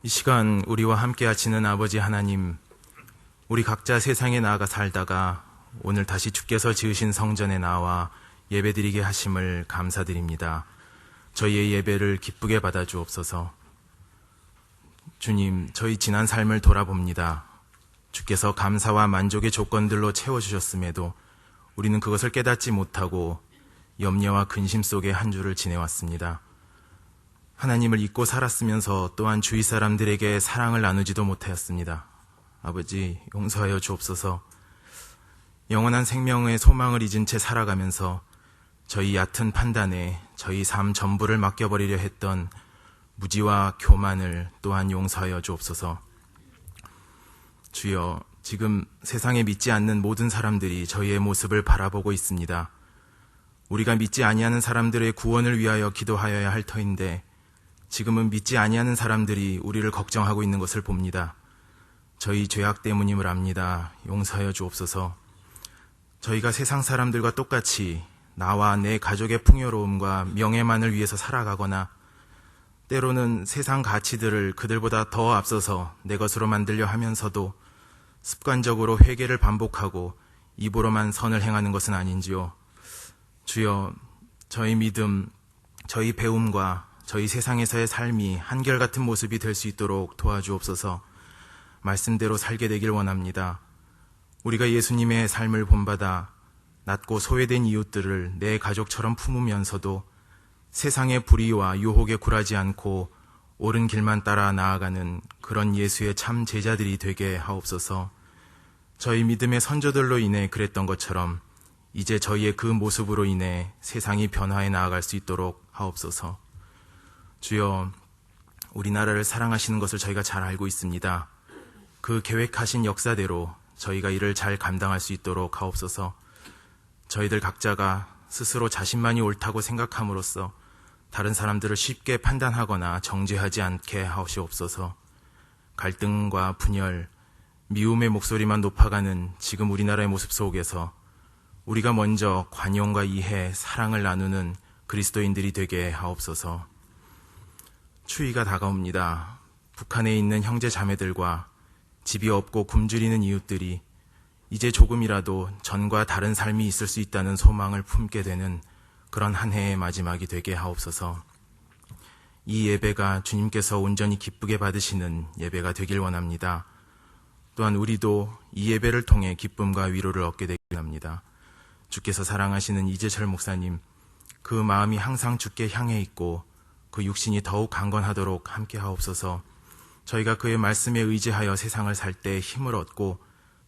이 시간 우리와 함께 하시는 아버지 하나님, 우리 각자 세상에 나아가 살다가 오늘 다시 주께서 지으신 성전에 나와 예배드리게 하심을 감사드립니다. 저희의 예배를 기쁘게 받아주옵소서. 주님, 저희 지난 삶을 돌아봅니다. 주께서 감사와 만족의 조건들로 채워주셨음에도 우리는 그것을 깨닫지 못하고 염려와 근심 속에 한 주를 지내왔습니다. 하나님을 잊고 살았으면서 또한 주위 사람들에게 사랑을 나누지도 못하였습니다. 아버지, 용서하여 주옵소서. 영원한 생명의 소망을 잊은 채 살아가면서 저희 얕은 판단에 저희 삶 전부를 맡겨버리려 했던 무지와 교만을 또한 용서하여 주옵소서. 주여, 지금 세상에 믿지 않는 모든 사람들이 저희의 모습을 바라보고 있습니다. 우리가 믿지 아니하는 사람들의 구원을 위하여 기도하여야 할 터인데 지금은 믿지 아니하는 사람들이 우리를 걱정하고 있는 것을 봅니다. 저희 죄악 때문임을 압니다. 용서하여 주옵소서. 저희가 세상 사람들과 똑같이 나와 내 가족의 풍요로움과 명예만을 위해서 살아가거나 때로는 세상 가치들을 그들보다 더 앞서서 내 것으로 만들려 하면서도 습관적으로 회개를 반복하고 입으로만 선을 행하는 것은 아닌지요. 주여, 저희 믿음, 저희 배움과 저희 세상에서의 삶이 한결같은 모습이 될 수 있도록 도와주옵소서. 말씀대로 살게 되길 원합니다. 우리가 예수님의 삶을 본받아 낮고 소외된 이웃들을 내 가족처럼 품으면서도 세상의 불의와 유혹에 굴하지 않고 옳은 길만 따라 나아가는 그런 예수의 참 제자들이 되게 하옵소서. 저희 믿음의 선조들로 인해 그랬던 것처럼 이제 저희의 그 모습으로 인해 세상이 변화해 나아갈 수 있도록 하옵소서. 주여, 우리나라를 사랑하시는 것을 저희가 잘 알고 있습니다. 그 계획하신 역사대로 저희가 이를 잘 감당할 수 있도록 하옵소서. 저희들 각자가 스스로 자신만이 옳다고 생각함으로써 다른 사람들을 쉽게 판단하거나 정죄하지 않게 하옵소서. 갈등과 분열, 미움의 목소리만 높아가는 지금 우리나라의 모습 속에서 우리가 먼저 관용과 이해, 사랑을 나누는 그리스도인들이 되게 하옵소서. 추위가 다가옵니다. 북한에 있는 형제 자매들과 집이 없고 굶주리는 이웃들이 이제 조금이라도 전과 다른 삶이 있을 수 있다는 소망을 품게 되는 그런 한 해의 마지막이 되게 하옵소서. 이 예배가 주님께서 온전히 기쁘게 받으시는 예배가 되길 원합니다. 또한 우리도 이 예배를 통해 기쁨과 위로를 얻게 되길 합니다. 주께서 사랑하시는 이재철 목사님, 그 마음이 항상 주께 향해 있고 그 육신이 더욱 강건하도록 함께 하옵소서. 저희가 그의 말씀에 의지하여 세상을 살 때 힘을 얻고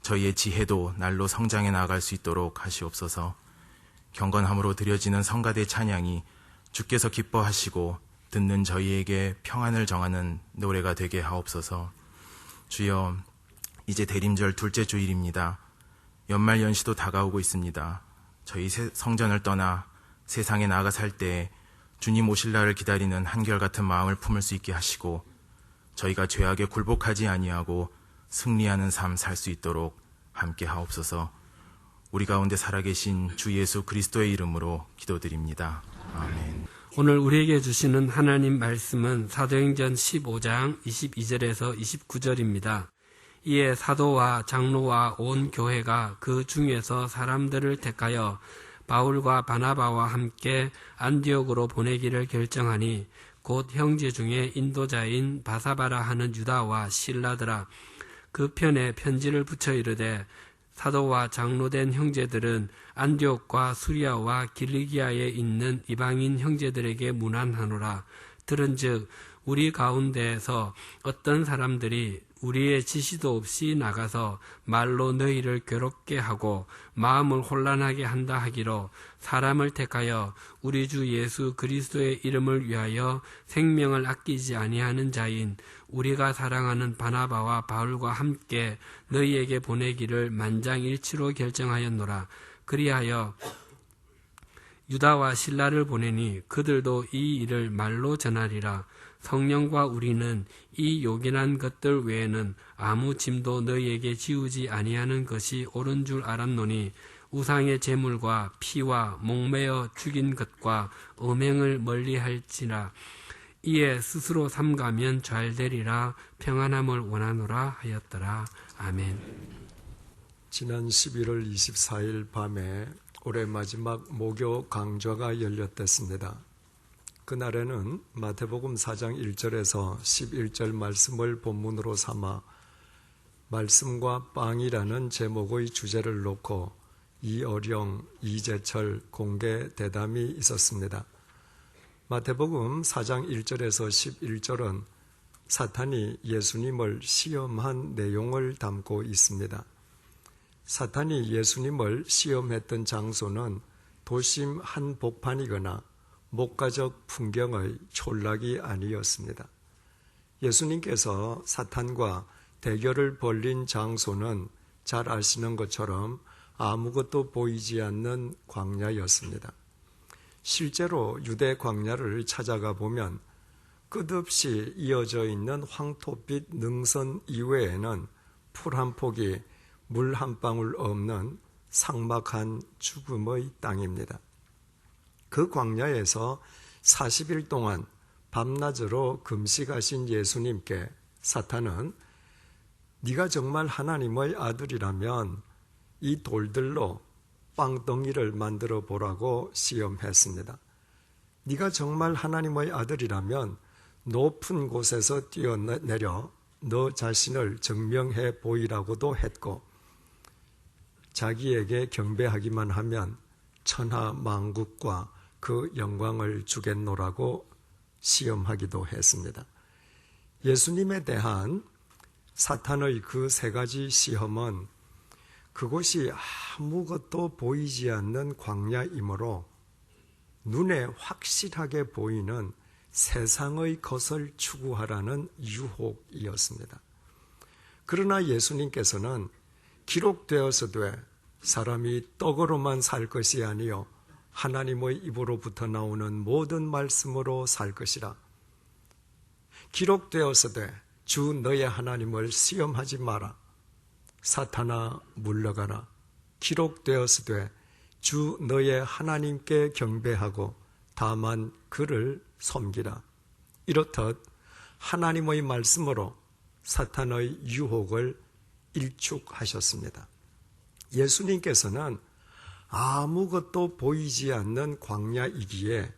저희의 지혜도 날로 성장해 나아갈 수 있도록 하시옵소서. 경건함으로 드려지는 성가대 찬양이 주께서 기뻐하시고 듣는 저희에게 평안을 정하는 노래가 되게 하옵소서. 주여, 이제 대림절 둘째 주일입니다. 연말 연시도 다가오고 있습니다. 저희 성전을 떠나 세상에 나아가 살 때 주님 오실 날을 기다리는 한결같은 마음을 품을 수 있게 하시고 저희가 죄악에 굴복하지 아니하고 승리하는 삶 살 수 있도록 함께 하옵소서. 우리 가운데 살아계신 주 예수 그리스도의 이름으로 기도드립니다. 아멘. 오늘 우리에게 주시는 하나님 말씀은 사도행전 15장 22절에서 29절입니다. 이에 사도와 장로와 온 교회가 그 중에서 사람들을 택하여 바울과 바나바와 함께 안디옥으로 보내기를 결정하니 곧 형제 중에 인도자인 바사바라 하는 유다와 실라더라. 그 편에 편지를 붙여 이르되 사도와 장로된 형제들은 안디옥과 수리아와 길리기아에 있는 이방인 형제들에게 문안하노라. 들은즉 우리 가운데에서 어떤 사람들이 우리의 지시도 없이 나가서 말로 너희를 괴롭게 하고 마음을 혼란하게 한다 하기로 사람을 택하여 우리 주 예수 그리스도의 이름을 위하여 생명을 아끼지 아니하는 자인 우리가 사랑하는 바나바와 바울과 함께 너희에게 보내기를 만장일치로 결정하였노라. 그리하여 유다와 실라를 보내니 그들도 이 일을 말로 전하리라. 성령과 우리는 이 요긴한 것들 외에는 아무 짐도 너희에게 지우지 아니하는 것이 옳은 줄 알았노니 우상의 제물과 피와 목매어 죽인 것과 음행을 멀리할지라. 이에 스스로 삼가면 잘 되리라 평안함을 원하노라 하였더라. 아멘. 지난 11월 24일 밤에 올해 마지막 목요 강좌가 열렸습니다. 그날에는 마태복음 4장 1절에서 11절 말씀을 본문으로 삼아 말씀과 빵이라는 제목의 주제를 놓고 이어령, 이재철 공개 대담이 있었습니다. 마태복음 4장 1절에서 11절은 사탄이 예수님을 시험한 내용을 담고 있습니다. 사탄이 예수님을 시험했던 장소는 도심 한복판이거나 목가적 풍경의 촌락이 아니었습니다. 예수님께서 사탄과 대결을 벌린 장소는 잘 아시는 것처럼 아무것도 보이지 않는 광야였습니다. 실제로 유대 광야를 찾아가 보면 끝없이 이어져 있는 황토빛 능선 이외에는 풀 한 폭이 물 한 방울 없는 삭막한 죽음의 땅입니다. 그 광야에서 40일 동안 밤낮으로 금식하신 예수님께 사탄은 네가 정말 하나님의 아들이라면 이 돌들로 빵덩이를 만들어 보라고 시험했습니다. 네가 정말 하나님의 아들이라면 높은 곳에서 뛰어내려 너 자신을 증명해 보이라고도 했고 자기에게 경배하기만 하면 천하 만국과 그 영광을 주겠노라고 시험하기도 했습니다. 예수님에 대한 사탄의 그 세 가지 시험은 그곳이 아무것도 보이지 않는 광야이므로 눈에 확실하게 보이는 세상의 것을 추구하라는 유혹이었습니다. 그러나 예수님께서는 기록되어서되 사람이 떡으로만 살 것이 아니요 하나님의 입으로부터 나오는 모든 말씀으로 살 것이라. 기록되어서되 주 너의 하나님을 시험하지 마라. 사탄아 물러가라. 기록되어서되 주 너의 하나님께 경배하고 다만 그를 섬기라. 이렇듯 하나님의 말씀으로 사탄의 유혹을 일축하셨습니다. 예수님께서는 아무것도 보이지 않는 광야이기에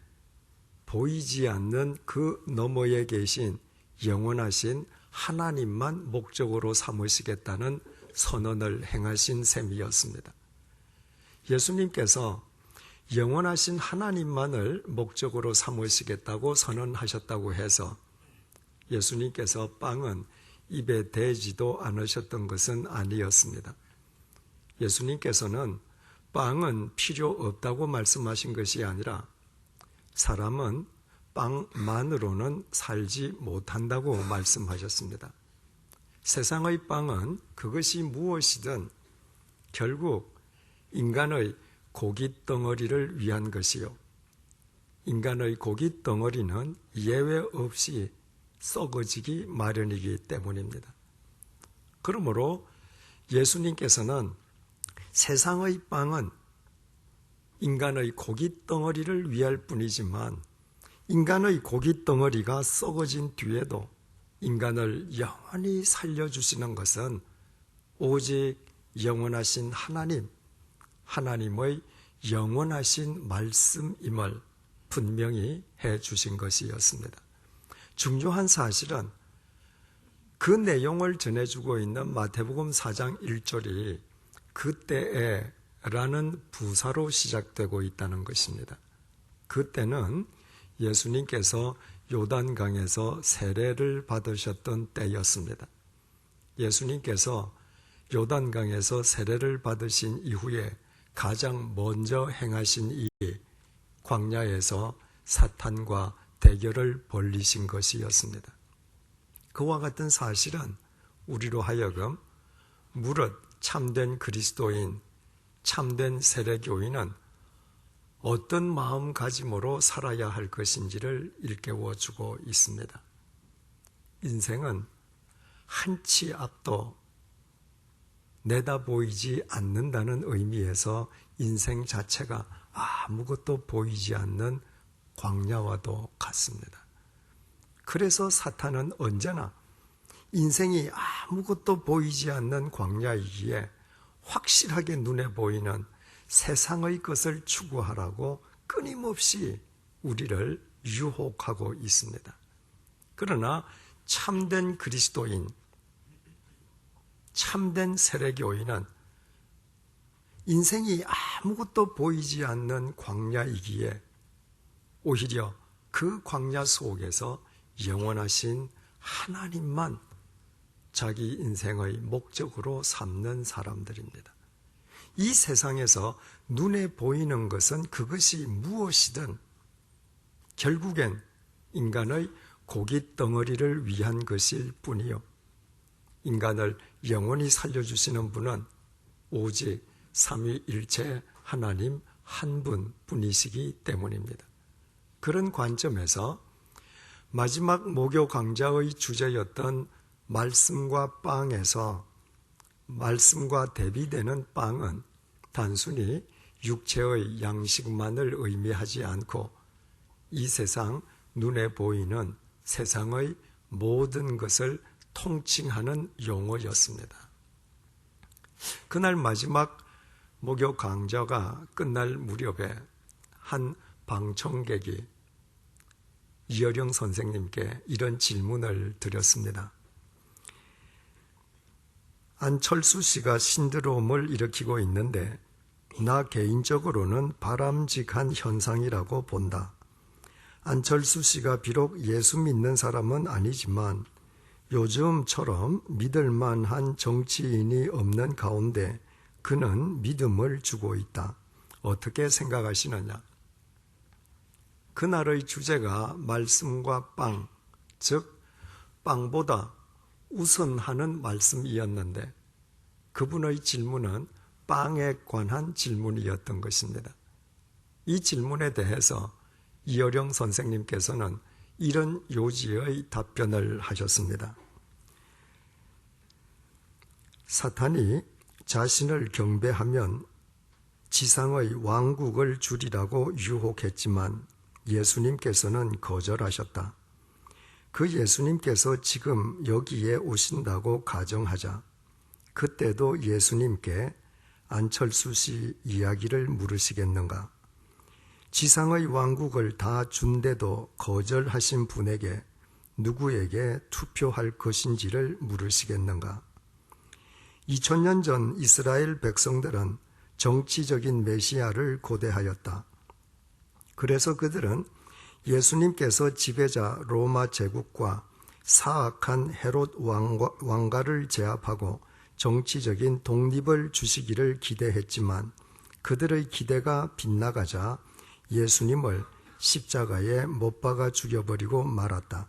보이지 않는 그 너머에 계신 영원하신 하나님만 목적으로 삼으시겠다는 선언을 행하신 셈이었습니다. 예수님께서 영원하신 하나님만을 목적으로 삼으시겠다고 선언하셨다고 해서 예수님께서 빵은 입에 대지도 않으셨던 것은 아니었습니다. 예수님께서는 빵은 필요 없다고 말씀하신 것이 아니라 사람은 빵만으로는 살지 못한다고 말씀하셨습니다. 세상의 빵은 그것이 무엇이든 결국 인간의 고깃덩어리를 위한 것이요. 인간의 고깃덩어리는 예외 없이 썩어지기 마련이기 때문입니다. 그러므로 예수님께서는 세상의 빵은 인간의 고깃덩어리를 위할 뿐이지만 인간의 고깃덩어리가 썩어진 뒤에도 인간을 영원히 살려주시는 것은 오직 영원하신 하나님, 하나님의 영원하신 말씀임을 분명히 해주신 것이었습니다. 중요한 사실은 그 내용을 전해주고 있는 마태복음 4장 1절이 그때에 라는 부사로 시작되고 있다는 것입니다. 그때는 예수님께서 요단강에서 세례를 받으셨던 때였습니다. 예수님께서 요단강에서 세례를 받으신 이후에 가장 먼저 행하신 일이 광야에서 사탄과 대결을 벌이신 것이었습니다. 그와 같은 사실은 우리로 하여금 무릇 참된 그리스도인, 참된 세례교인은 어떤 마음가짐으로 살아야 할 것인지를 일깨워주고 있습니다. 인생은 한치 앞도 내다보이지 않는다는 의미에서 인생 자체가 아무것도 보이지 않는 광야와도 같습니다. 그래서 사탄은 언제나 인생이 아무것도 보이지 않는 광야이기에 확실하게 눈에 보이는 세상의 것을 추구하라고 끊임없이 우리를 유혹하고 있습니다. 그러나 참된 그리스도인, 참된 세례교인은 인생이 아무것도 보이지 않는 광야이기에 오히려 그 광야 속에서 영원하신 하나님만 자기 인생의 목적으로 삼는 사람들입니다. 이 세상에서 눈에 보이는 것은 그것이 무엇이든 결국엔 인간의 고깃 덩어리를 위한 것일 뿐이요, 인간을 영원히 살려주시는 분은 오직 삼위일체 하나님 한 분뿐이시기 때문입니다. 그런 관점에서 마지막 목요 강좌의 주제였던 말씀과 빵에서 말씀과 대비되는 빵은 단순히 육체의 양식만을 의미하지 않고 이 세상 눈에 보이는 세상의 모든 것을 통칭하는 용어였습니다. 그날 마지막 목요 강좌가 끝날 무렵에 한 방청객이 이어령 선생님께 이런 질문을 드렸습니다. 안철수 씨가 신드롬을 일으키고 있는데 나 개인적으로는 바람직한 현상이라고 본다. 안철수 씨가 비록 예수 믿는 사람은 아니지만 요즘처럼 믿을 만한 정치인이 없는 가운데 그는 믿음을 주고 있다. 어떻게 생각하시느냐? 그날의 주제가 말씀과 빵, 즉 빵보다 우선하는 말씀이었는데 그분의 질문은 빵에 관한 질문이었던 것입니다. 이 질문에 대해서 이어령 선생님께서는 이런 요지의 답변을 하셨습니다. 사탄이 자신을 경배하면 지상의 왕국을 주리라고 유혹했지만 예수님께서는 거절하셨다. 그 예수님께서 지금 여기에 오신다고 가정하자. 그때도 예수님께 안철수 씨 이야기를 물으시겠는가? 지상의 왕국을 다 준데도 거절하신 분에게 누구에게 투표할 것인지를 물으시겠는가? 2000년 전 이스라엘 백성들은 정치적인 메시아를 고대하였다. 그래서 그들은 예수님께서 지배자 로마 제국과 사악한 헤롯 왕가를 제압하고 정치적인 독립을 주시기를 기대했지만 그들의 기대가 빗나가자 예수님을 십자가에 못 박아 죽여버리고 말았다.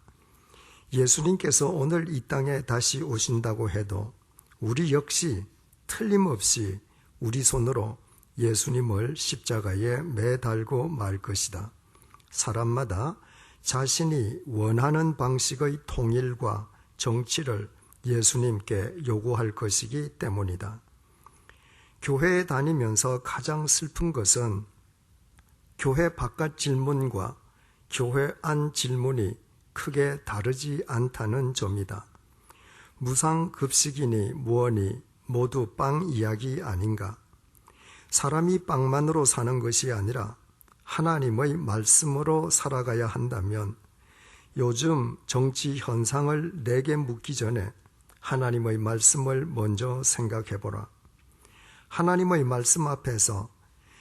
예수님께서 오늘 이 땅에 다시 오신다고 해도 우리 역시 틀림없이 우리 손으로 예수님을 십자가에 매달고 말 것이다. 사람마다 자신이 원하는 방식의 통일과 정치를 예수님께 요구할 것이기 때문이다. 교회에 다니면서 가장 슬픈 것은 교회 바깥 질문과 교회 안 질문이 크게 다르지 않다는 점이다. 무상급식이니 무언이 모두 빵 이야기 아닌가? 사람이 빵만으로 사는 것이 아니라 하나님의 말씀으로 살아가야 한다면 요즘 정치 현상을 내게 묻기 전에 하나님의 말씀을 먼저 생각해보라. 하나님의 말씀 앞에서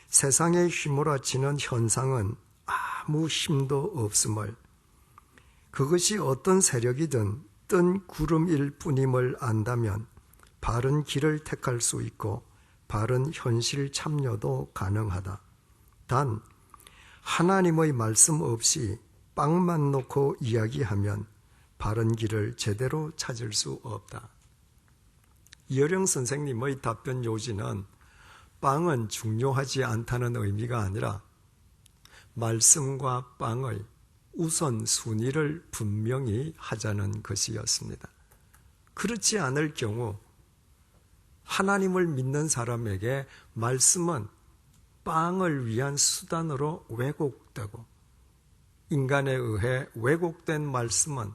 세상에 휘몰아치는 현상은 아무 힘도 없음을, 그것이 어떤 세력이든 뜬 구름일 뿐임을 안다면 바른 길을 택할 수 있고 바른 현실 참여도 가능하다. 단 하나님의 말씀 없이 빵만 놓고 이야기하면 바른 길을 제대로 찾을 수 없다. 이어령 선생님의 답변 요지는 빵은 중요하지 않다는 의미가 아니라 말씀과 빵의 우선순위를 분명히 하자는 것이었습니다. 그렇지 않을 경우 하나님을 믿는 사람에게 말씀은 빵을 위한 수단으로 왜곡되고 인간에 의해 왜곡된 말씀은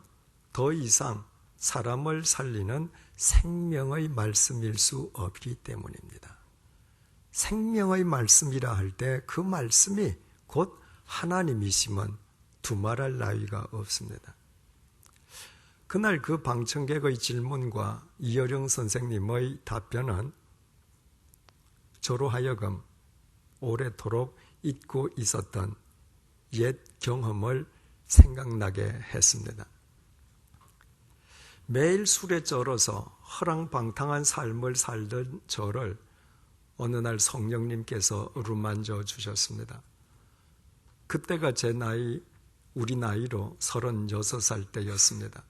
더 이상 사람을 살리는 생명의 말씀일 수 없기 때문입니다. 생명의 말씀이라 할 때 그 말씀이 곧 하나님이심은 두말할 나위가 없습니다. 그날 그 방청객의 질문과 이어령 선생님의 답변은 저로 하여금 오래도록 잊고 있었던 옛 경험을 생각나게 했습니다. 매일 술에 쩔어서 허랑방탕한 삶을 살던 저를 어느 날 성령님께서 어루만져 주셨습니다. 그때가 제 나이, 우리 나이로 36살 때였습니다.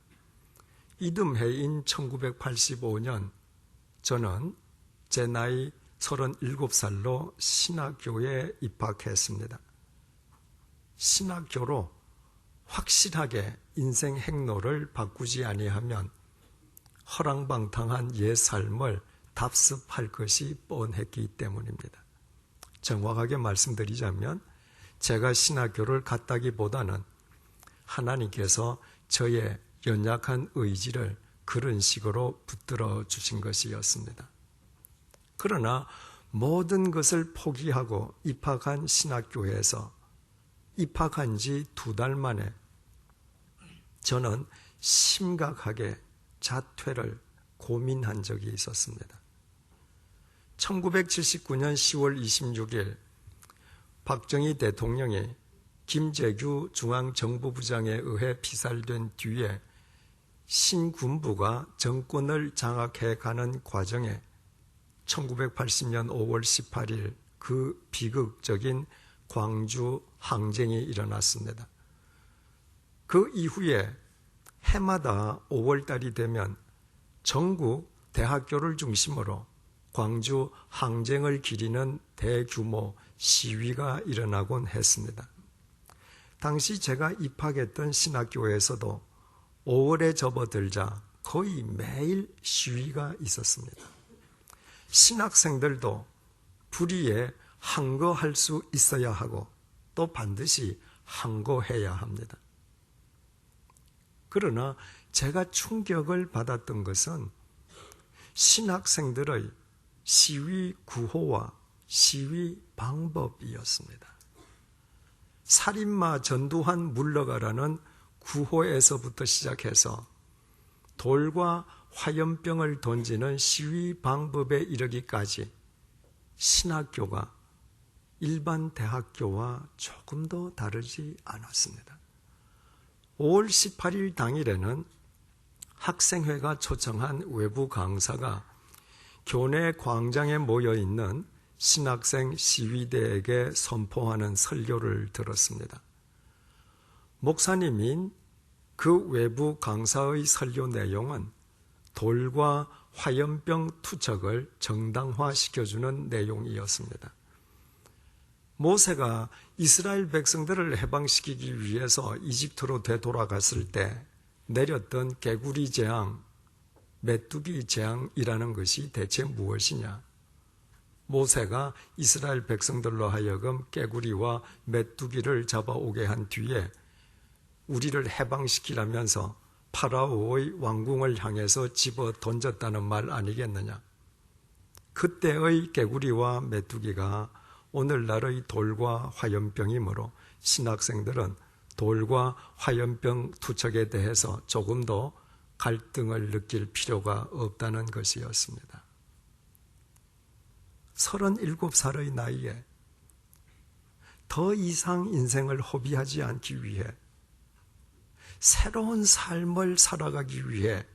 이듬해인 1985년 저는 제 나이 37살로 신학교에 입학했습니다. 신학교로 확실하게 인생 행로를 바꾸지 아니하면 허랑방탕한 옛 삶을 답습할 것이 뻔했기 때문입니다. 정확하게 말씀드리자면 제가 신학교를 갔다기보다는 하나님께서 저의 연약한 의지를 그런 식으로 붙들어 주신 것이었습니다. 그러나 모든 것을 포기하고 입학한 신학교에서 입학한 지 2달 만에 저는 심각하게 자퇴를 고민한 적이 있었습니다. 1979년 10월 26일 박정희 대통령이 김재규 중앙정보부장에 의해 피살된 뒤에 신군부가 정권을 장악해가는 과정에 1980년 5월 18일 그 비극적인 광주 항쟁이 일어났습니다. 그 이후에 해마다 5월달이 되면 전국 대학교를 중심으로 광주 항쟁을 기리는 대규모 시위가 일어나곤 했습니다. 당시 제가 입학했던 신학교에서도 5월에 접어들자 거의 매일 시위가 있었습니다. 신학생들도 불의에 항거할 수 있어야 하고 또 반드시 항거해야 합니다. 그러나 제가 충격을 받았던 것은 신학생들의 시위 구호와 시위 방법이었습니다. 살인마 전두환 물러가라는 구호에서부터 시작해서 돌과 화염병을 던지는 시위 방법에 이르기까지 신학교가 일반 대학교와 조금도 다르지 않았습니다. 5월 18일 당일에는 학생회가 초청한 외부 강사가 교내 광장에 모여있는 신학생 시위대에게 선포하는 설교를 들었습니다. 목사님인 그 외부 강사의 설교 내용은 돌과 화염병 투척을 정당화시켜주는 내용이었습니다. 모세가 이스라엘 백성들을 해방시키기 위해서 이집트로 되돌아갔을 때 내렸던 개구리 재앙, 메뚜기 재앙이라는 것이 대체 무엇이냐? 모세가 이스라엘 백성들로 하여금 개구리와 메뚜기를 잡아오게 한 뒤에 우리를 해방시키라면서 파라오의 왕궁을 향해서 집어 던졌다는 말 아니겠느냐? 그때의 개구리와 메뚜기가 오늘날의 돌과 화염병이므로 신학생들은 돌과 화염병 투척에 대해서 조금 더 갈등을 느낄 필요가 없다는 것이었습니다. 37살의 나이에 더 이상 인생을 허비하지 않기 위해 새로운 삶을 살아가기 위해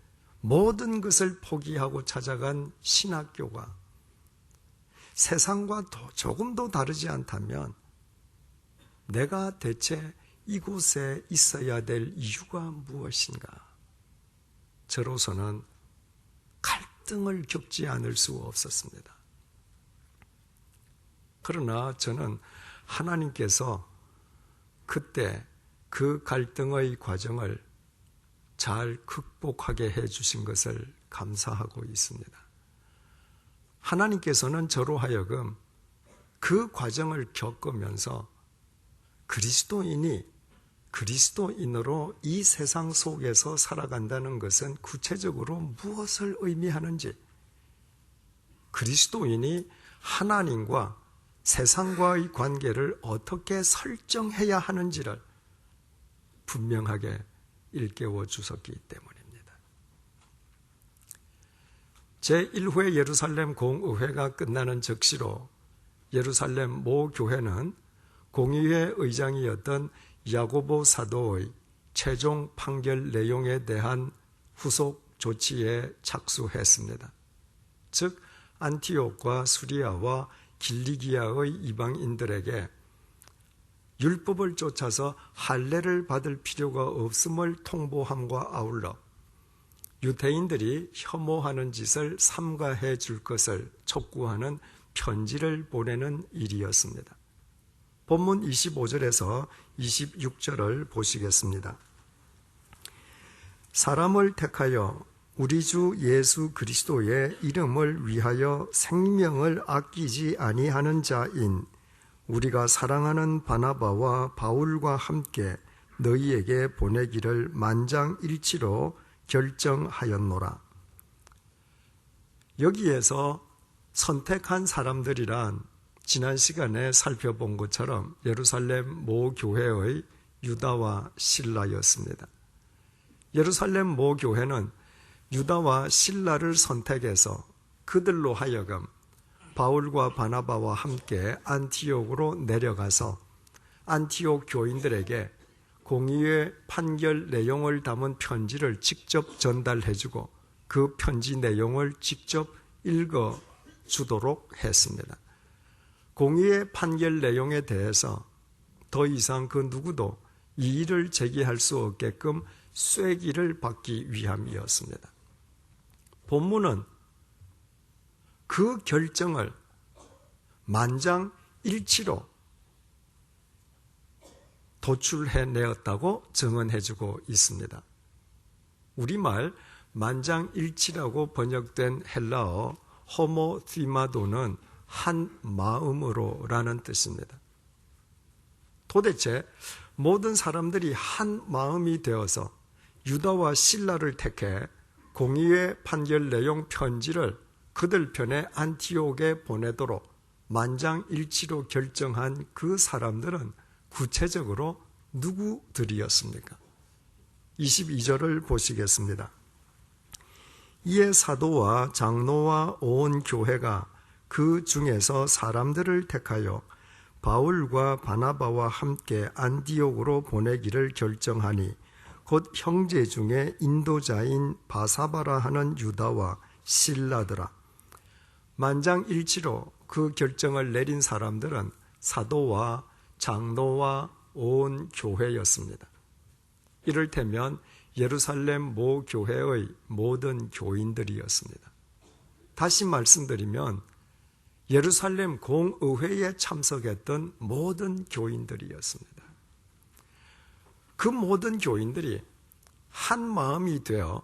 모든 것을 포기하고 찾아간 신학교가 세상과 조금도 다르지 않다면 내가 대체 이곳에 있어야 될 이유가 무엇인가? 저로서는 갈등을 겪지 않을 수 없었습니다. 그러나 저는 하나님께서 그때 그 갈등의 과정을 잘 극복하게 해주신 것을 감사하고 있습니다. 하나님께서는 저로 하여금 그 과정을 겪으면서 그리스도인이 그리스도인으로 이 세상 속에서 살아간다는 것은 구체적으로 무엇을 의미하는지, 그리스도인이 하나님과 세상과의 관계를 어떻게 설정해야 하는지를 분명하게 일깨워 주셨기 때문입니다. 제1회 예루살렘 공의회가 끝나는 즉시로 예루살렘 모 교회는 공의회 의장이었던 야고보 사도의 최종 판결 내용에 대한 후속 조치에 착수했습니다. 즉 안티옥과 수리아와 길리기아의 이방인들에게 율법을 쫓아서 할례를 받을 필요가 없음을 통보함과 아울러 유대인들이 혐오하는 짓을 삼가해 줄 것을 촉구하는 편지를 보내는 일이었습니다. 본문 25절에서 26절을 보시겠습니다. 사람을 택하여 우리 주 예수 그리스도의 이름을 위하여 생명을 아끼지 아니하는 자인 우리가 사랑하는 바나바와 바울과 함께 너희에게 보내기를 만장일치로 결정하였노라. 여기에서 선택한 사람들이란 지난 시간에 살펴본 것처럼 예루살렘 모 교회의 유다와 실라였습니다. 예루살렘 모 교회는 유다와 실라를 선택해서 그들로 하여금 바울과 바나바와 함께 안티옥으로 내려가서 안티옥 교인들에게 공의회 판결 내용을 담은 편지를 직접 전달해주고 그 편지 내용을 직접 읽어주도록 했습니다. 공의회 판결 내용에 대해서 더 이상 그 누구도 이의를 제기할 수 없게끔 쐐기를 받기 위함이었습니다. 본문은 그 결정을 만장일치로 도출해내었다고 증언해주고 있습니다. 우리말 만장일치라고 번역된 헬라어 호모티마도는 한 마음으로 라는 뜻입니다. 도대체 모든 사람들이 한 마음이 되어서 유다와 실라를 택해 공의회 판결 내용 편지를 그들 편에 안티옥에 보내도록 만장일치로 결정한 그 사람들은 구체적으로 누구들이었습니까? 22절을 보시겠습니다. 이에 사도와 장로와 온 교회가 그 중에서 사람들을 택하여 바울과 바나바와 함께 안디옥으로 보내기를 결정하니 곧 형제 중에 인도자인 바사바라 하는 유다와 실라더라. 만장일치로 그 결정을 내린 사람들은 사도와 장로와 온 교회였습니다. 이를테면 예루살렘 모 교회의 모든 교인들이었습니다. 다시 말씀드리면 예루살렘 공의회에 참석했던 모든 교인들이었습니다. 그 모든 교인들이 한 마음이 되어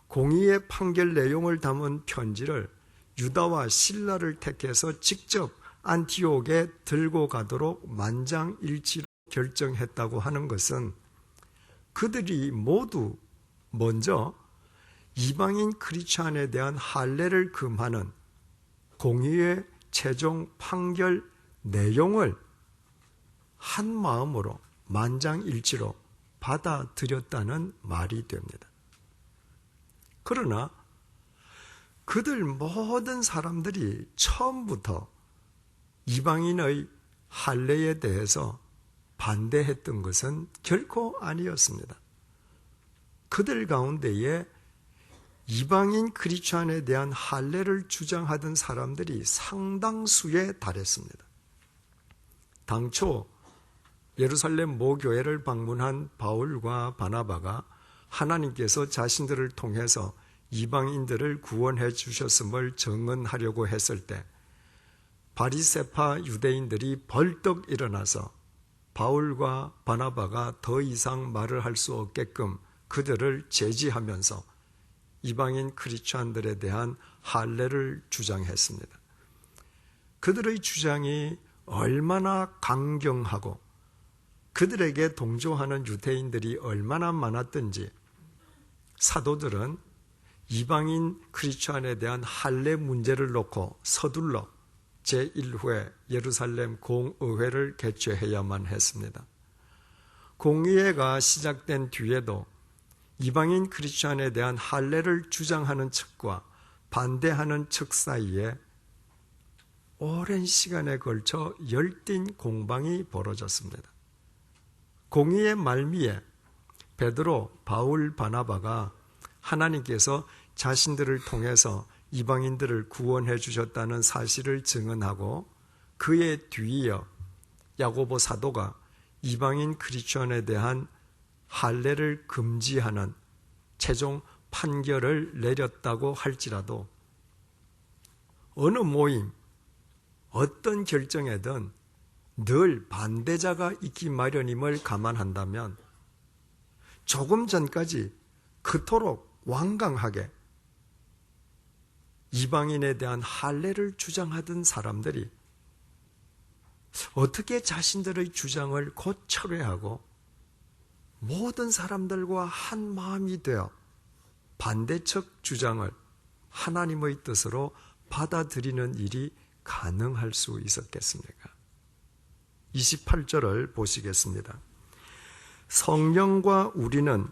공의의 판결 내용을 담은 편지를 유다와 실라를 택해서 직접 안티옥에 들고 가도록 만장일치로 결정했다고 하는 것은 그들이 모두 먼저 이방인 크리스찬에 대한 할례를 금하는 공의의 최종 판결 내용을 한 마음으로 만장일치로 받아들였다는 말이 됩니다. 그러나 그들 모든 사람들이 처음부터 이방인의 할례에 대해서 반대했던 것은 결코 아니었습니다. 그들 가운데에 이방인 크리스찬에 대한 할례를 주장하던 사람들이 상당수에 달했습니다. 당초 예루살렘 모교회를 방문한 바울과 바나바가 하나님께서 자신들을 통해서 이방인들을 구원해 주셨음을 증언하려고 했을 때 바리새파 유대인들이 벌떡 일어나서 바울과 바나바가 더 이상 말을 할 수 없게끔 그들을 제지하면서 이방인 크리스찬들에 대한 할례를 주장했습니다. 그들의 주장이 얼마나 강경하고 그들에게 동조하는 유대인들이 얼마나 많았던지 사도들은 이방인 크리스천에 대한 할례 문제를 놓고 서둘러 제1회 예루살렘 공의회를 개최해야만 했습니다. 공의회가 시작된 뒤에도 이방인 크리스천에 대한 할례를 주장하는 측과 반대하는 측 사이에 오랜 시간에 걸쳐 열띤 공방이 벌어졌습니다. 공의의 말미에 베드로, 바울, 바나바가 하나님께서 자신들을 통해서 이방인들을 구원해 주셨다는 사실을 증언하고 그에 뒤이어 야고보 사도가 이방인 크리스천에 대한 할례를 금지하는 최종 판결을 내렸다고 할지라도 어느 모임, 어떤 결정에든 늘 반대자가 있기 마련임을 감안한다면 조금 전까지 그토록 완강하게 이방인에 대한 할례를 주장하던 사람들이 어떻게 자신들의 주장을 곧 철회하고 모든 사람들과 한 마음이 되어 반대측 주장을 하나님의 뜻으로 받아들이는 일이 가능할 수 있었겠습니까? 28절을 보시겠습니다. 성령과 우리는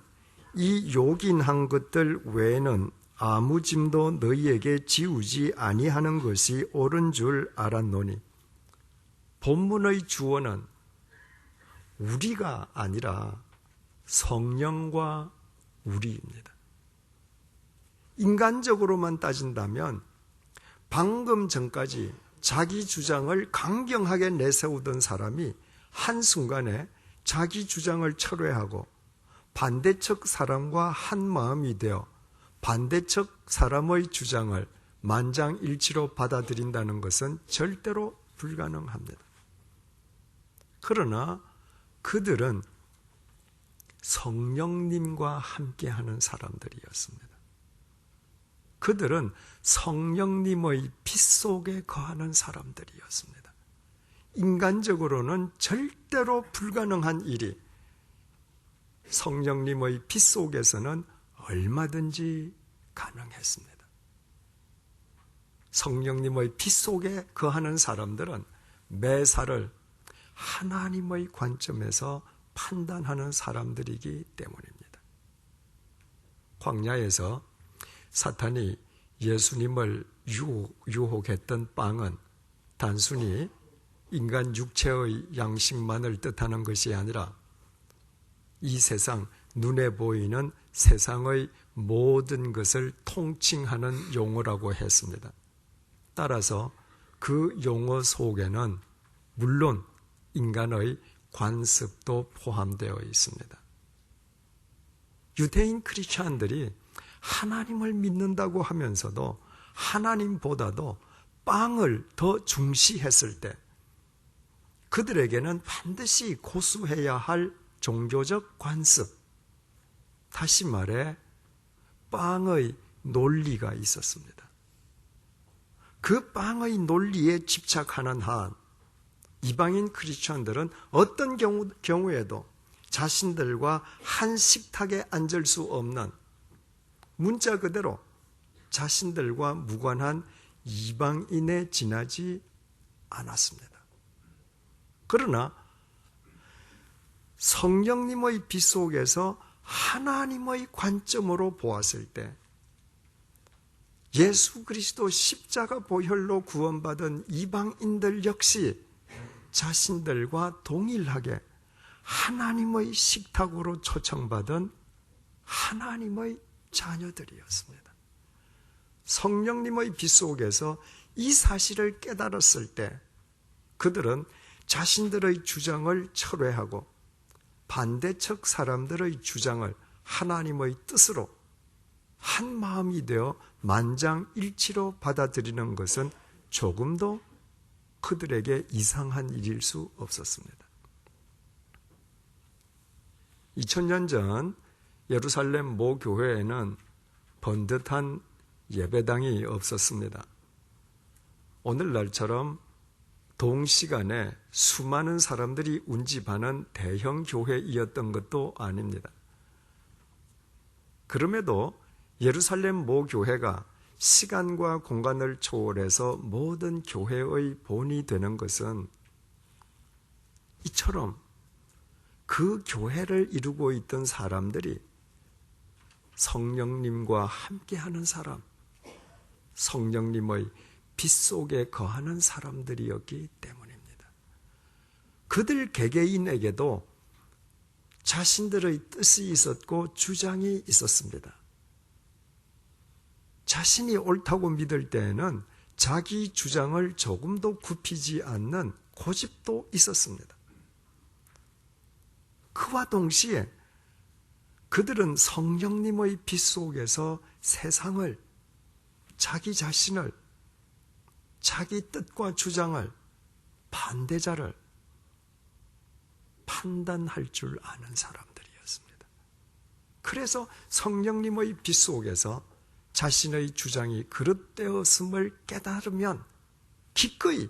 이 요긴한 것들 외에는 아무 짐도 너희에게 지우지 아니하는 것이 옳은 줄 알았노니. 본문의 주어는 우리가 아니라 성령과 우리입니다. 인간적으로만 따진다면 방금 전까지 자기 주장을 강경하게 내세우던 사람이 한순간에 자기 주장을 철회하고 반대측 사람과 한 마음이 되어 반대측 사람의 주장을 만장일치로 받아들인다는 것은 절대로 불가능합니다. 그러나 그들은 성령님과 함께하는 사람들이었습니다. 그들은 성령님의 빛 속에 거하는 사람들이었습니다. 인간적으로는 절대로 불가능한 일이 성령님의 빛 속에서는 얼마든지 가능했습니다. 성령님의 빛 속에 거하는 사람들은 매사를 하나님의 관점에서 판단하는 사람들이기 때문입니다. 광야에서 사탄이 예수님을 유혹했던 빵은 단순히 인간 육체의 양식만을 뜻하는 것이 아니라 이 세상 눈에 보이는 세상의 모든 것을 통칭하는 용어라고 했습니다. 따라서 그 용어 속에는 물론 인간의 관습도 포함되어 있습니다. 유대인 크리스천들이 하나님을 믿는다고 하면서도 하나님보다도 빵을 더 중시했을 때 그들에게는 반드시 고수해야 할 종교적 관습, 다시 말해 빵의 논리가 있었습니다. 그 빵의 논리에 집착하는 한 이방인 크리스천들은 어떤 경우에도 자신들과 한 식탁에 앉을 수 없는 문자 그대로 자신들과 무관한 이방인에 지나지 않았습니다. 그러나 성령님의 빛 속에서 하나님의 관점으로 보았을 때 예수 그리스도 십자가 보혈로 구원받은 이방인들 역시 자신들과 동일하게 하나님의 식탁으로 초청받은 하나님의 자녀들이었습니다. 성령님의 빛 속에서 이 사실을 깨달았을 때 그들은 자신들의 주장을 철회하고 반대측 사람들의 주장을 하나님의 뜻으로 한 마음이 되어 만장일치로 받아들이는 것은 조금도 그들에게 이상한 일일 수 없었습니다. 2000년 전 예루살렘 모 교회에는 번듯한 예배당이 없었습니다. 오늘날처럼 동시간에 수많은 사람들이 운집하는 대형 교회이었던 것도 아닙니다. 그럼에도 예루살렘 모 교회가 시간과 공간을 초월해서 모든 교회의 본이 되는 것은 이처럼 그 교회를 이루고 있던 사람들이 성령님과 함께하는 사람, 성령님의 빛 속에 거하는 사람들이었기 때문입니다. 그들 개개인에게도 자신들의 뜻이 있었고 주장이 있었습니다. 자신이 옳다고 믿을 때에는 자기 주장을 조금도 굽히지 않는 고집도 있었습니다. 그와 동시에 그들은 성령님의 빛 속에서 세상을, 자기 자신을, 자기 뜻과 주장을, 반대자를 판단할 줄 아는 사람들이었습니다. 그래서 성령님의 빛 속에서 자신의 주장이 그릇되었음을 깨달으면 기꺼이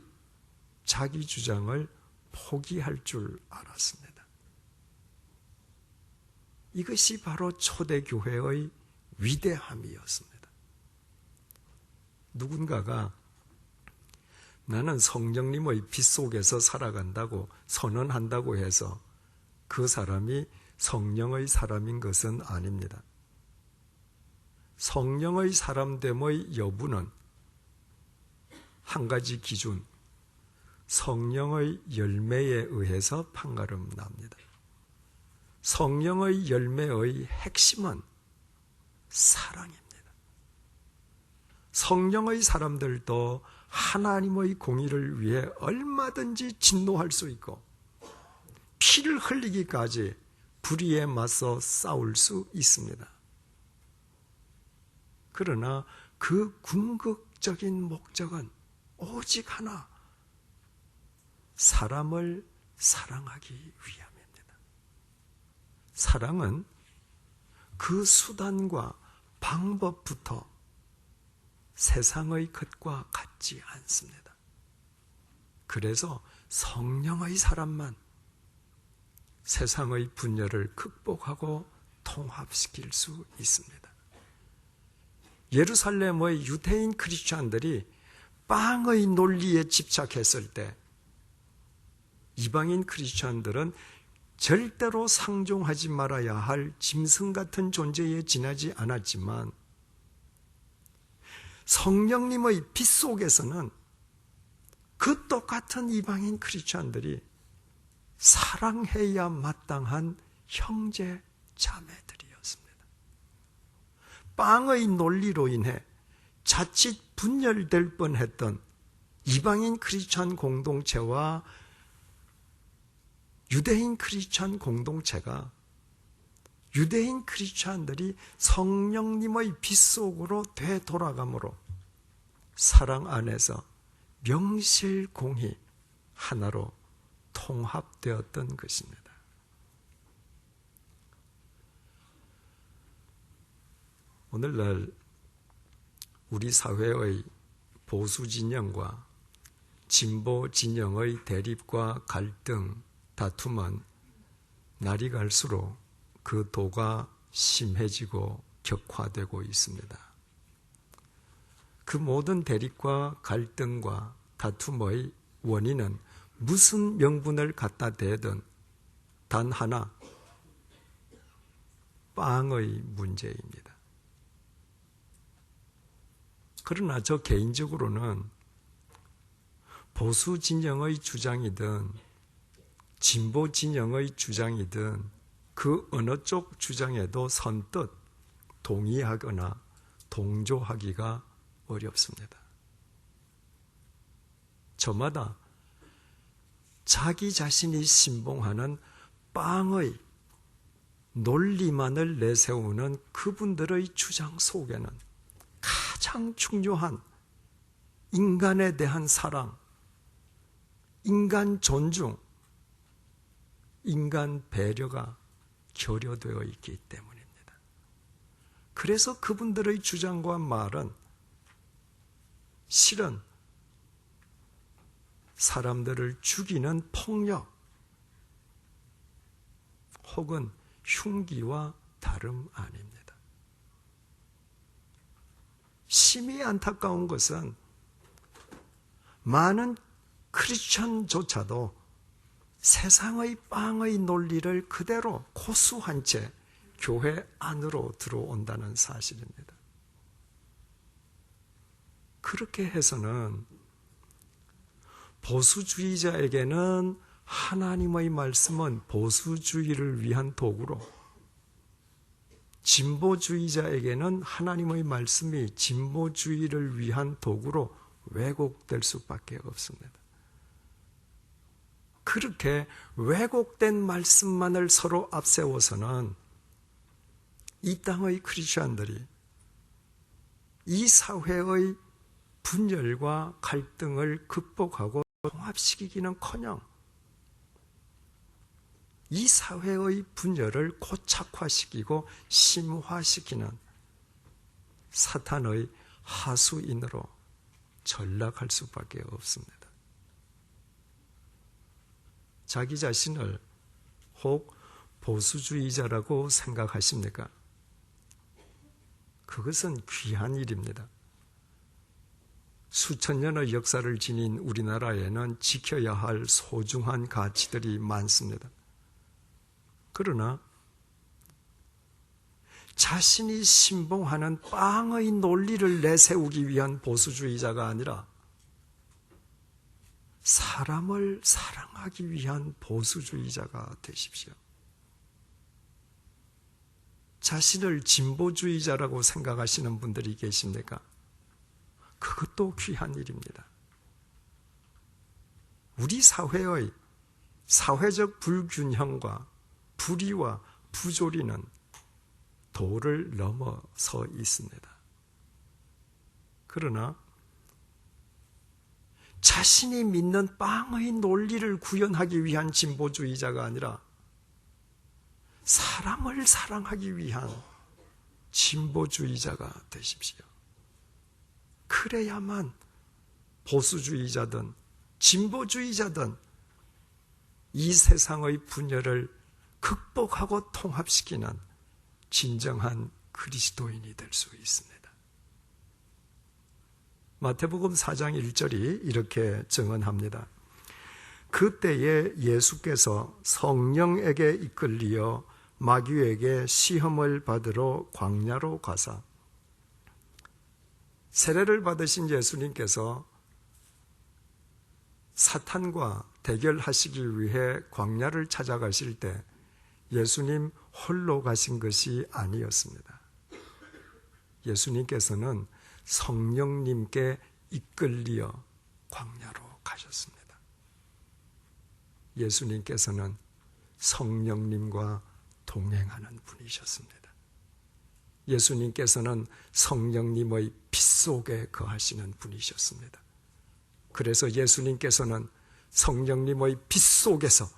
자기 주장을 포기할 줄 알았습니다. 이것이 바로 초대교회의 위대함이었습니다. 누군가가 나는 성령님의 빛 속에서 살아간다고 선언한다고 해서 그 사람이 성령의 사람인 것은 아닙니다. 성령의 사람됨의 여부는 한 가지 기준, 성령의 열매에 의해서 판가름 납니다. 성령의 열매의 핵심은 사랑입니다. 성령의 사람들도 하나님의 공의를 위해 얼마든지 진노할 수 있고 피를 흘리기까지 불의에 맞서 싸울 수 있습니다. 그러나 그 궁극적인 목적은 오직 하나, 사람을 사랑하기 위함입니다. 사랑은 그 수단과 방법부터 세상의 것과 같지 않습니다. 그래서 성령의 사람만 세상의 분열을 극복하고 통합시킬 수 있습니다. 예루살렘의 유대인 크리스찬들이 빵의 논리에 집착했을 때 이방인 크리스찬들은 절대로 상종하지 말아야 할 짐승 같은 존재에 지나지 않았지만 성령님의 빛 속에서는 그 똑같은 이방인 크리스찬들이 사랑해야 마땅한 형제 자매들이었습니다. 빵의 논리로 인해 자칫 분열될 뻔했던 이방인 크리스찬 공동체와 유대인 크리스찬 공동체가 유대인 크리스찬들이 성령님의 빛 속으로 되돌아감으로 사랑 안에서 명실공히 하나로 통합되었던 것입니다. 오늘날 우리 사회의 보수 진영과 진보 진영의 대립과 갈등, 다툼은 날이 갈수록 그 도가 심해지고 격화되고 있습니다. 그 모든 대립과 갈등과 다툼의 원인은 무슨 명분을 갖다 대든 단 하나, 빵의 문제입니다. 그러나 저 개인적으로는 보수 진영의 주장이든 진보 진영의 주장이든 그 어느 쪽 주장에도 선뜻 동의하거나 동조하기가 어렵습니다. 저마다 자기 자신이 신봉하는 빵의 논리만을 내세우는 그분들의 주장 속에는 가장 중요한 인간에 대한 사랑, 인간 존중, 인간 배려가 결여되어 있기 때문입니다. 그래서 그분들의 주장과 말은 실은 사람들을 죽이는 폭력 혹은 흉기와 다름 아닙니다. 심히 안타까운 것은 많은 크리스천조차도 세상의 빵의 논리를 그대로 고수한 채 교회 안으로 들어온다는 사실입니다. 그렇게 해서는 보수주의자에게는 하나님의 말씀은 보수주의를 위한 도구로, 진보주의자에게는 하나님의 말씀이 진보주의를 위한 도구로 왜곡될 수밖에 없습니다. 그렇게 왜곡된 말씀만을 서로 앞세워서는 이 땅의 크리스천들이 이 사회의 분열과 갈등을 극복하고 통합시키기는커녕 이 사회의 분열을 고착화시키고 심화시키는 사탄의 하수인으로 전락할 수밖에 없습니다. 자기 자신을 혹 보수주의자라고 생각하십니까? 그것은 귀한 일입니다. 수천 년의 역사를 지닌 우리나라에는 지켜야 할 소중한 가치들이 많습니다. 그러나 자신이 신봉하는 빵의 논리를 내세우기 위한 보수주의자가 아니라 사람을 사랑하기 위한 보수주의자가 되십시오. 자신을 진보주의자라고 생각하시는 분들이 계십니까? 그것도 귀한 일입니다. 우리 사회의 사회적 불균형과 불의와 부조리는 도를 넘어서 있습니다. 그러나 자신이 믿는 빵의 논리를 구현하기 위한 진보주의자가 아니라 사람을 사랑하기 위한 진보주의자가 되십시오. 그래야만 보수주의자든 진보주의자든 이 세상의 분열을 극복하고 통합시키는 진정한 그리스도인이 될 수 있습니다. 마태복음 4장 1절이 이렇게 증언합니다. 그때에 예수께서 성령에게 이끌리어 마귀에게 시험을 받으러 광야로 가사, 세례를 받으신 예수님께서 사탄과 대결하시기 위해 광야를 찾아가실 때 예수님 홀로 가신 것이 아니었습니다. 예수님께서는 성령님께 이끌리어 광야로 가셨습니다. 예수님께서는 성령님과 동행하는 분이셨습니다. 예수님께서는 성령님의 빛 속에 거하시는 분이셨습니다. 그래서 예수님께서는 성령님의 빛 속에서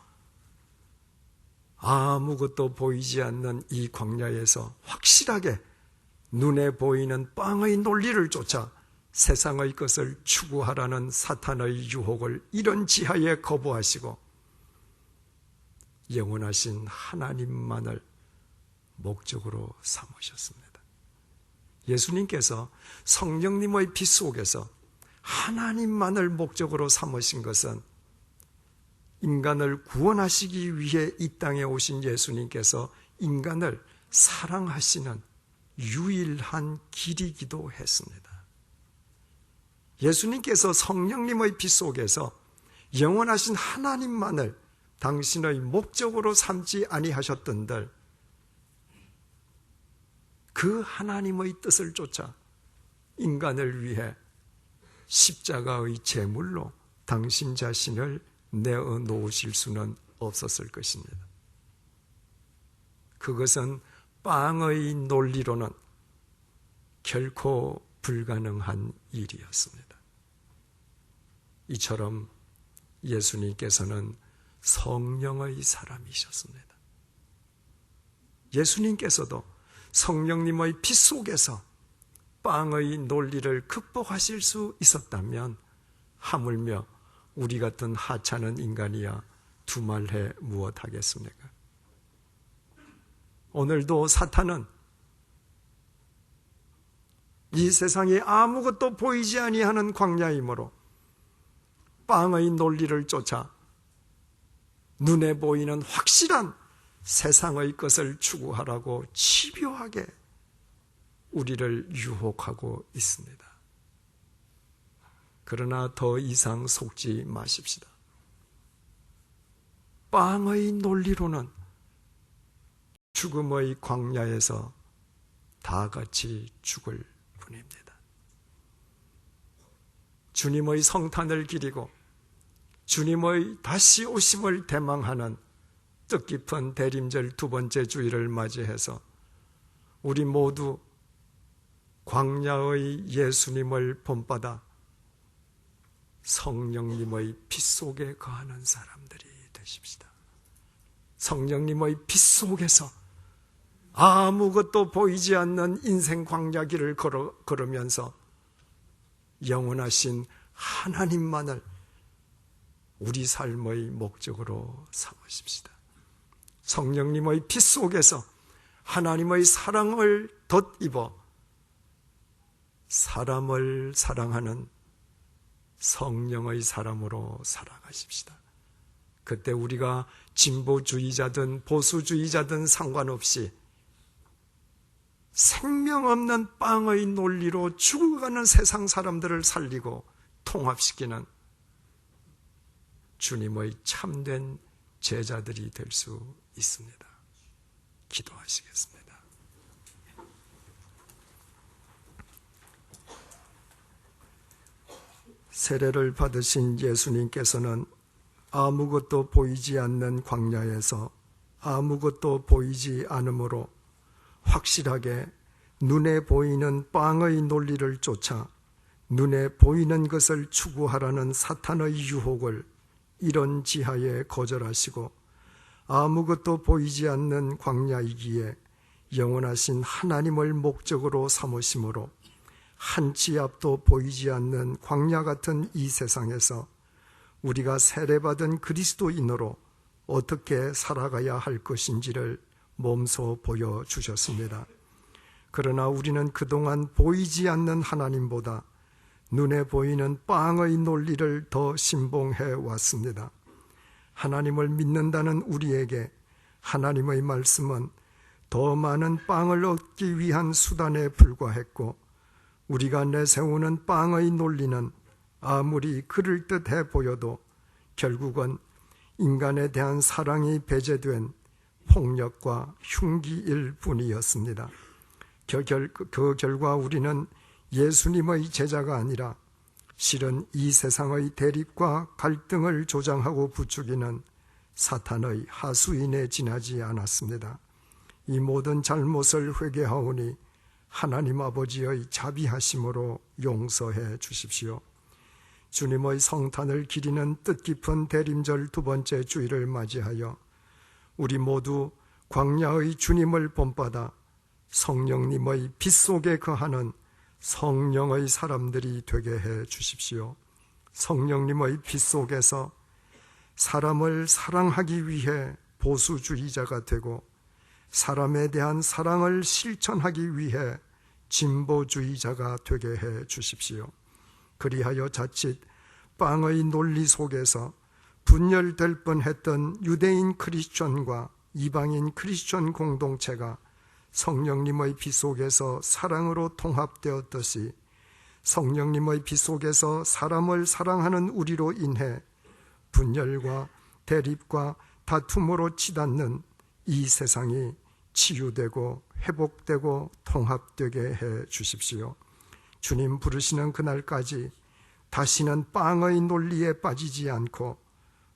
아무것도 보이지 않는 이 광야에서 확실하게 눈에 보이는 빵의 논리를 쫓아 세상의 것을 추구하라는 사탄의 유혹을 이런 지하에 거부하시고 영원하신 하나님만을 목적으로 삼으셨습니다. 예수님께서 성령님의 빛 속에서 하나님만을 목적으로 삼으신 것은 인간을 구원하시기 위해 이 땅에 오신 예수님께서 인간을 사랑하시는 유일한 길이기도 했습니다. 예수님께서 성령님의 빛 속에서 영원하신 하나님만을 당신의 목적으로 삼지 아니하셨던들 그 하나님의 뜻을 쫓아 인간을 위해 십자가의 제물로 당신 자신을 내어놓으실 수는 없었을 것입니다. 그것은 빵의 논리로는 결코 불가능한 일이었습니다. 이처럼 예수님께서는 성령의 사람이셨습니다. 예수님께서도 성령님의 빛 속에서 빵의 논리를 극복하실 수 있었다면 하물며 우리 같은 하찮은 인간이야 두말해 무엇하겠습니까? 오늘도 사탄은 이 세상에 아무것도 보이지 아니하는 광야이므로 빵의 논리를 쫓아 눈에 보이는 확실한 세상의 것을 추구하라고 집요하게 우리를 유혹하고 있습니다. 그러나 더 이상 속지 마십시다. 빵의 논리로는 죽음의 광야에서 다 같이 죽을 뿐입니다. 주님의 성탄을 기리고 주님의 다시 오심을 대망하는 뜻깊은 대림절 두 번째 주일을 맞이해서 우리 모두 광야의 예수님을 본받아 성령님의 빛 속에 거하는 사람들이 되십시다. 성령님의 빛 속에서 아무것도 보이지 않는 인생 광야길을 걸으면서 영원하신 하나님만을 우리 삶의 목적으로 삼으십시다. 성령님의 빛 속에서 하나님의 사랑을 덧입어 사람을 사랑하는 성령의 사람으로 살아가십시다. 그때 우리가 진보주의자든 보수주의자든 상관없이 생명 없는 빵의 논리로 죽어가는 세상 사람들을 살리고 통합시키는 주님의 참된 제자들이 될 수 있습니다. 기도하시겠습니다. 세례를 받으신 예수님께서는 아무것도 보이지 않는 광야에서 아무것도 보이지 않으므로 확실하게 눈에 보이는 빵의 논리를 쫓아 눈에 보이는 것을 추구하라는 사탄의 유혹을 이런 지하에 거절하시고 아무것도 보이지 않는 광야이기에 영원하신 하나님을 목적으로 삼으심으로 한 치 앞도 보이지 않는 광야 같은 이 세상에서 우리가 세례받은 그리스도인으로 어떻게 살아가야 할 것인지를 몸소 보여주셨습니다. 그러나 우리는 그동안 보이지 않는 하나님보다 눈에 보이는 빵의 논리를 더 신봉해 왔습니다. 하나님을 믿는다는 우리에게 하나님의 말씀은 더 많은 빵을 얻기 위한 수단에 불과했고 우리가 내세우는 빵의 논리는 아무리 그럴듯해 보여도 결국은 인간에 대한 사랑이 배제된 폭력과 흉기일 뿐이었습니다. 그 결과 우리는 예수님의 제자가 아니라 실은 이 세상의 대립과 갈등을 조장하고 부추기는 사탄의 하수인에 지나지 않았습니다. 이 모든 잘못을 회개하오니 하나님 아버지의 자비하심으로 용서해 주십시오. 주님의 성탄을 기리는 뜻깊은 대림절 두 번째 주일을 맞이하여 우리 모두 광야의 주님을 본받아 성령님의 빛 속에 거하는 성령의 사람들이 되게 해 주십시오. 성령님의 빛 속에서 사람을 사랑하기 위해 보수주의자가 되고 사람에 대한 사랑을 실천하기 위해 진보주의자가 되게 해 주십시오. 그리하여 자칫 빵의 논리 속에서 분열될 뻔했던 유대인 크리스천과 이방인 크리스천 공동체가 성령님의 빛 속에서 사랑으로 통합되었듯이 성령님의 빛 속에서 사람을 사랑하는 우리로 인해 분열과 대립과 다툼으로 치닫는 이 세상이 치유되고 회복되고 통합되게 해 주십시오. 주님 부르시는 그날까지 다시는 빵의 논리에 빠지지 않고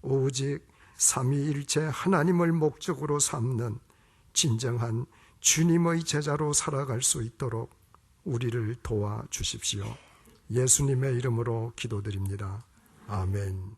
오직 삼위일체 하나님을 목적으로 삼는 진정한 주님의 제자로 살아갈 수 있도록 우리를 도와주십시오. 예수님의 이름으로 기도드립니다. 아멘.